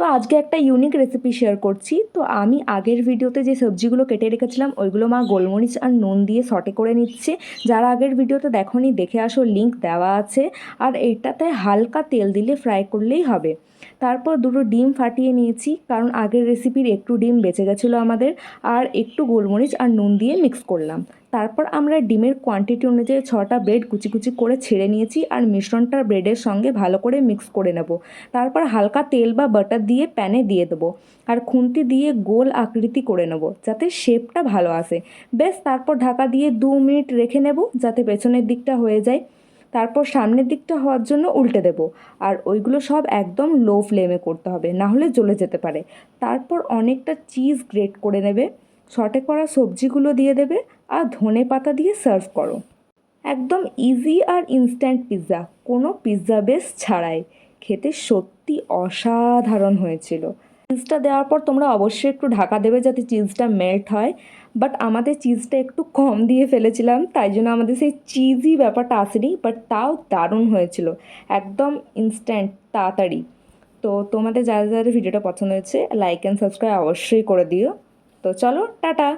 তো আজকে একটা ইউনিক রেসিপি শেয়ার করছি। তো আমি আগের ভিডিওতে যে সবজিগুলো কেটে রেখেছিলাম ওইগুলো মা গোলমরিচ আর নুন দিয়ে সটে করে নিচ্ছে। যারা আগের ভিডিওতে দেখোনি দেখে আসো, লিংক দেওয়া আছে। আর এইটাতে হালকা তেল দিলে ফ্রাই করলেই হবে। তারপর দুটো ডিম ফাটিয়ে নিয়েছি, কারণ আগের রেসিপির একটু ডিম বেঁচে গেছিলো আমাদের। আর একটু গোলমরিচ আর নুন দিয়ে মিক্স করলাম। তারপর আমরা ডিমের কোয়ান্টিটি অনুযায়ী 6টা ব্রেড কুচি কুচি করে ছেড়ে নিয়েছি, আর মিশ্রণটা ব্রেডের সঙ্গে ভালো করে মিক্স করে নেব। তারপর হালকা তেল বা বাটার দিয়ে প্যানে দিয়ে দেবো, আর খুন্তি দিয়ে গোল আকৃতি করে নেব যাতে শেপটা ভালো আসে। বেশ, তারপর ঢাকা দিয়ে 2 মিনিট রেখে নেব যাতে পেছনের দিকটা হয়ে যায়। তারপর সামনের দিকটা হওয়ার জন্য উল্টে দেব। আর ওইগুলো সব একদম লো ফ্লেমে করতে হবে, না হলে জ্বলে যেতে পারে। তারপর অনেকটা চিজ গ্রেট করে নেবে, সটে করা সবজিগুলো দিয়ে দেবে, আর ধনে পাতা দিয়ে সার্ভ করো। একদম ইজি আর ইনস্ট্যান্ট পিৎজা, কোনো পিৎজা বেস ছাড়াই। খেতে সত্যি অসাধারণ হয়েছিল। চিজটা দেওয়ার পর তোমরা অবশ্যই একটু ঢাকা দেবে যাতে চিজটা মেল্ট হয়। বাট আমাদের চিজটা একটু কম দিয়ে ফেলেছিলাম, তাই জন্য আমাদের সেই চিজি ব্যাপারটা আসেনি, বাট তাও দারুণ হয়েছিল। একদম ইনস্ট্যান্ট, তাড়াতাড়ি। তো তোমাদের যারা যারা ভিডিওটা পছন্দ হয়েছে লাইক অ্যান্ড সাবস্ক্রাইব অবশ্যই করে দিও। তো চলো, টাটা।